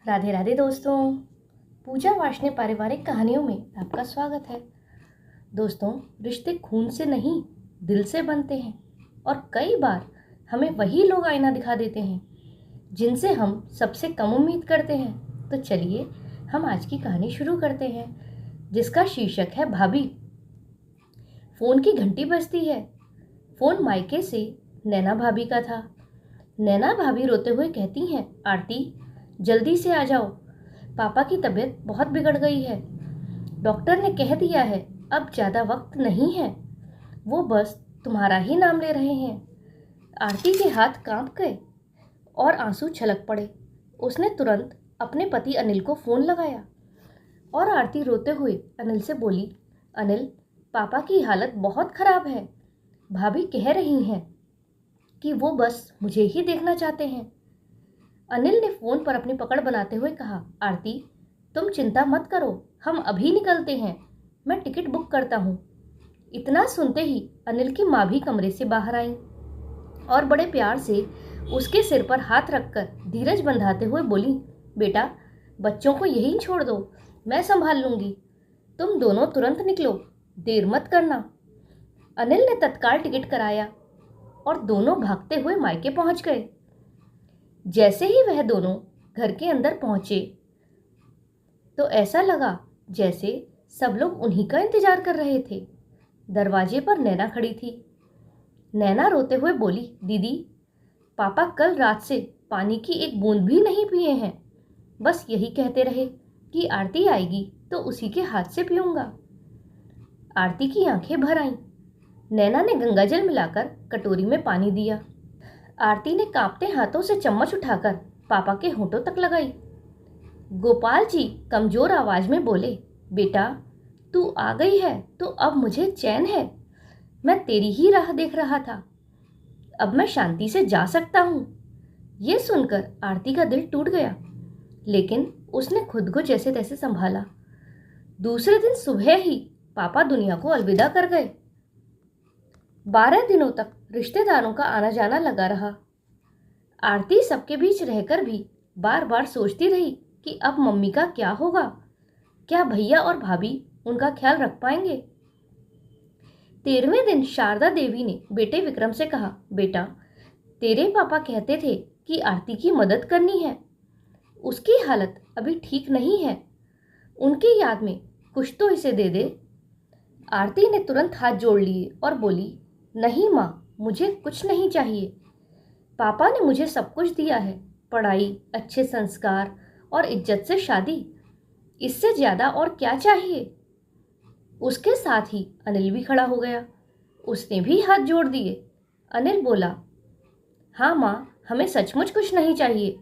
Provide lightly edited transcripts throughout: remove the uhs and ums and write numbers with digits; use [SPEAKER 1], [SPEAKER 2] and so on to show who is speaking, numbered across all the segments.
[SPEAKER 1] राधे राधे दोस्तों। पूजा वार्ष्णेय पारिवारिक कहानियों में आपका स्वागत है। दोस्तों, रिश्ते खून से नहीं दिल से बनते हैं और कई बार हमें वही लोग आईना दिखा देते हैं जिनसे हम सबसे कम उम्मीद करते हैं। तो चलिए हम आज की कहानी शुरू करते हैं, जिसका शीर्षक है भाभी। फ़ोन की घंटी बजती है। फ़ोन मायके से नैना भाभी का था। नैना भाभी रोते हुए कहती हैं, आरती जल्दी से आ जाओ, पापा की तबीयत बहुत बिगड़ गई है। डॉक्टर ने कह दिया है अब ज़्यादा वक्त नहीं है, वो बस तुम्हारा ही नाम ले रहे हैं। आरती के हाथ कांप गए और आंसू छलक पड़े। उसने तुरंत अपने पति अनिल को फ़ोन लगाया और आरती रोते हुए अनिल से बोली, अनिल, पापा की हालत बहुत ख़राब है। भाभी कह रही हैं कि वो बस मुझे ही देखना चाहते हैं। अनिल ने फ़ोन पर अपनी पकड़ बनाते हुए कहा, आरती तुम चिंता मत करो, हम अभी निकलते हैं, मैं टिकट बुक करता हूँ। इतना सुनते ही अनिल की माँ भी कमरे से बाहर आई और बड़े प्यार से उसके सिर पर हाथ रखकर धीरज बंधाते हुए बोली, बेटा बच्चों को यहीं छोड़ दो, मैं संभाल लूँगी। तुम दोनों तुरंत निकलो, देर मत करना। अनिल ने तत्काल टिकट कराया और दोनों भागते हुए मायके पहुँच गए। जैसे ही वह दोनों घर के अंदर पहुंचे तो ऐसा लगा जैसे सब लोग उन्हीं का इंतजार कर रहे थे। दरवाजे पर नैना खड़ी थी। नैना रोते हुए बोली, दीदी पापा कल रात से पानी की एक बूंद भी नहीं पिए हैं, बस यही कहते रहे कि आरती आएगी तो उसी के हाथ से पीऊंगा। आरती की आंखें भर आईं। नैना ने गंगाजल मिलाकर कटोरी में पानी दिया। आरती ने कांपते हाथों से चम्मच उठाकर पापा के होंठों तक लगाई। गोपाल जी कमजोर आवाज में बोले, बेटा तू आ गई है तो अब मुझे चैन है। मैं तेरी ही राह देख रहा था, अब मैं शांति से जा सकता हूँ। ये सुनकर आरती का दिल टूट गया, लेकिन उसने खुद को जैसे तैसे संभाला। दूसरे दिन सुबह ही पापा दुनिया को अलविदा कर गए। 12 दिनों तक रिश्तेदारों का आना जाना लगा रहा। आरती सबके बीच रहकर भी बार बार सोचती रही कि अब मम्मी का क्या होगा, क्या भैया और भाभी उनका ख्याल रख पाएंगे। 13वें दिन शारदा देवी ने बेटे विक्रम से कहा, बेटा तेरे पापा कहते थे कि आरती की मदद करनी है, उसकी हालत अभी ठीक नहीं है, उनकी याद में कुछ तो इसे दे दे। आरती ने तुरंत हाथ जोड़ लिए और बोली, नहीं माँ, मुझे कुछ नहीं चाहिए। पापा ने मुझे सब कुछ दिया है, पढ़ाई, अच्छे संस्कार और इज्जत से शादी, इससे ज़्यादा और क्या चाहिए। उसके साथ ही अनिल भी खड़ा हो गया। उसने भी हाथ जोड़ दिए। अनिल बोला, हाँ माँ, हमें सचमुच कुछ नहीं चाहिए,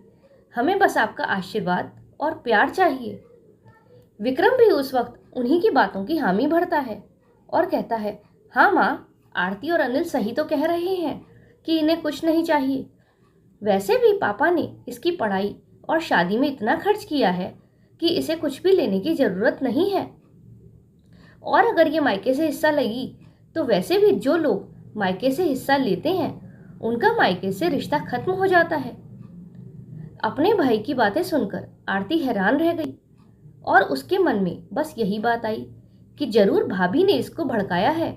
[SPEAKER 1] हमें बस आपका आशीर्वाद और प्यार चाहिए। विक्रम भी उस वक्त उन्हीं की बातों की हामी भरता है और कहता है, हाँ माँ, आरती और अनिल सही तो कह रहे हैं कि इन्हें कुछ नहीं चाहिए। वैसे भी पापा ने इसकी पढ़ाई और शादी में इतना खर्च किया है कि इसे कुछ भी लेने की ज़रूरत नहीं है। और अगर ये मायके से हिस्सा लेगी तो वैसे भी जो लोग मायके से हिस्सा लेते हैं उनका मायके से रिश्ता खत्म हो जाता है। अपने भाई की बातें सुनकर आरती हैरान रह गई और उसके मन में बस यही बात आई कि जरूर भाभी ने इसको भड़काया है,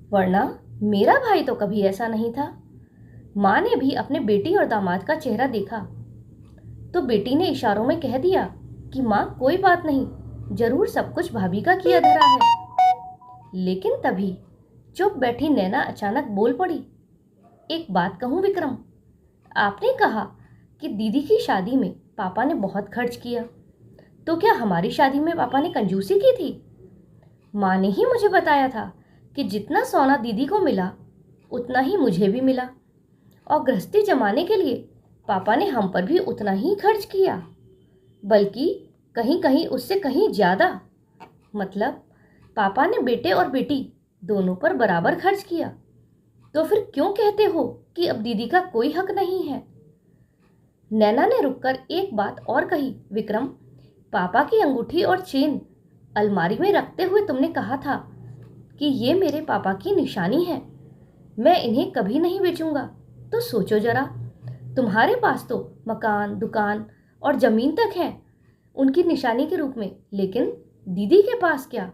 [SPEAKER 1] वरना मेरा भाई तो कभी ऐसा नहीं था। माँ ने भी अपने बेटी और दामाद का चेहरा देखा तो बेटी ने इशारों में कह दिया कि माँ कोई बात नहीं, जरूर सब कुछ भाभी का किया धरा है। लेकिन तभी चुप बैठी नैना अचानक बोल पड़ी, एक बात कहूँ विक्रम, आपने कहा कि दीदी की शादी में पापा ने बहुत खर्च किया, तो क्या हमारी शादी में पापा ने कंजूसी की थी? माँ ने ही मुझे बताया था कि जितना सोना दीदी को मिला उतना ही मुझे भी मिला, और गृहस्थी जमाने के लिए पापा ने हम पर भी उतना ही खर्च किया, बल्कि कहीं कहीं उससे कहीं ज़्यादा। मतलब पापा ने बेटे और बेटी दोनों पर बराबर खर्च किया। तो फिर क्यों कहते हो कि अब दीदी का कोई हक नहीं है? नैना ने रुककर एक बात और कही, विक्रम, पापा की अंगूठी और चेन अलमारी में रखते हुए तुमने कहा था कि ये मेरे पापा की निशानी है, मैं इन्हें कभी नहीं बेचूंगा। तो सोचो जरा, तुम्हारे पास तो मकान, दुकान और जमीन तक है, उनकी निशानी के रूप में, लेकिन दीदी के पास क्या?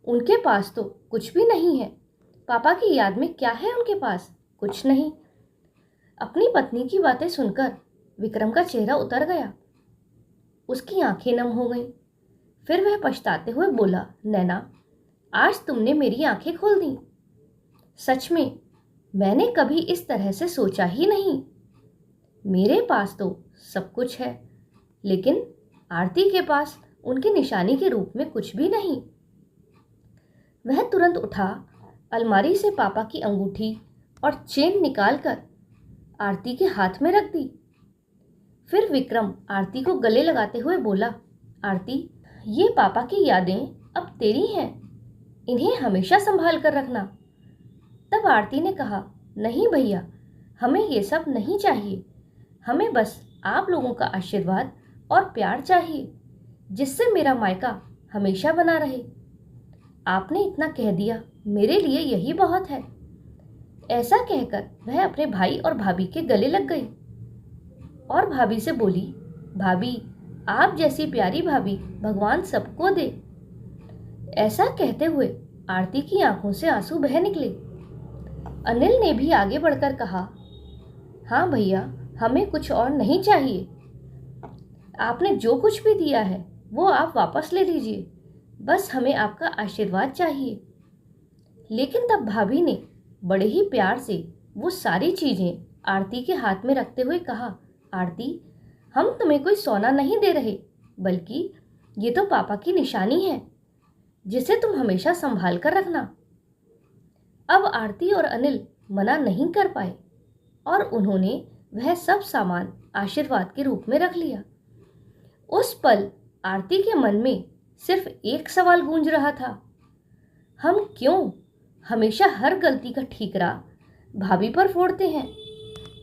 [SPEAKER 1] उनके पास तो कुछ भी नहीं है। पापा की याद में क्या है उनके पास? कुछ नहीं। अपनी पत्नी की बातें सुनकर विक्रम का चेहरा उतर गया। उसकी आंखें नम हो गईं। फिर वह पछताते हुए बोला, नैना, आज तुमने मेरी आंखें खोल दी। सच में मैंने कभी इस तरह से सोचा ही नहीं। मेरे पास तो सब कुछ है, लेकिन आरती के पास उनकी निशानी के रूप में कुछ भी नहीं। वह तुरंत उठा, अलमारी से पापा की अंगूठी और चेन निकालकर आरती के हाथ में रख दी। फिर विक्रम आरती को गले लगाते हुए बोला, आरती, ये पापा की यादें अब तेरी हैं, इन्हें हमेशा संभाल कर रखना। तब आरती ने कहा, नहीं भैया, हमें ये सब नहीं चाहिए। हमें बस आप लोगों का आशीर्वाद और प्यार चाहिए, जिससे मेरा मायका हमेशा बना रहे। आपने इतना कह दिया, मेरे लिए यही बहुत है। ऐसा कहकर वह अपने भाई और भाभी के गले लग गई और भाभी से बोली, भाभी, आप जैसी प्यारी भाभी भगवान सबको दे। ऐसा कहते हुए आरती की आंखों से आंसू बह निकले। अनिल ने भी आगे बढ़कर कहा, हाँ भैया, हमें कुछ और नहीं चाहिए। आपने जो कुछ भी दिया है वो आप वापस ले लीजिए, बस हमें आपका आशीर्वाद चाहिए। लेकिन तब भाभी ने बड़े ही प्यार से वो सारी चीजें आरती के हाथ में रखते हुए कहा, आरती, हम तुम्हें कोई सोना नहीं दे रहे, बल्कि ये तो पापा की निशानी है, जिसे तुम हमेशा संभाल कर रखना। अब आरती और अनिल मना नहीं कर पाए और उन्होंने वह सब सामान आशीर्वाद के रूप में रख लिया। उस पल आरती के मन में सिर्फ एक सवाल गूंज रहा था, हम क्यों हमेशा हर गलती का ठीकरा भाभी पर फोड़ते हैं?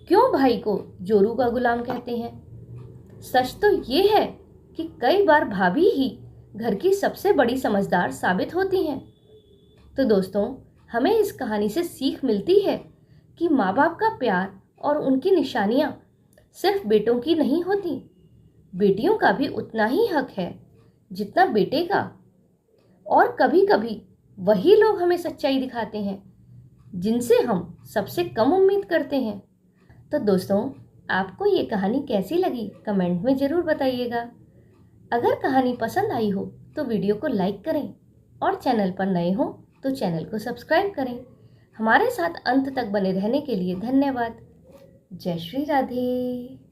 [SPEAKER 1] क्यों भाई को जोरू का गुलाम कहते हैं? सच तो ये है कि कई बार भाभी ही घर की सबसे बड़ी समझदार साबित होती हैं। तो दोस्तों, हमें इस कहानी से सीख मिलती है कि माँ बाप का प्यार और उनकी निशानियाँ सिर्फ बेटों की नहीं होती, बेटियों का भी उतना ही हक है जितना बेटे का। और कभी कभी वही लोग हमें सच्चाई दिखाते हैं जिनसे हम सबसे कम उम्मीद करते हैं। तो दोस्तों, आपको ये कहानी कैसी लगी कमेंट में ज़रूर बताइएगा। अगर कहानी पसंद आई हो तो वीडियो को लाइक करें और चैनल पर नए हो तो चैनल को सब्सक्राइब करें। हमारे साथ अंत तक बने रहने के लिए धन्यवाद। जय श्री राधे।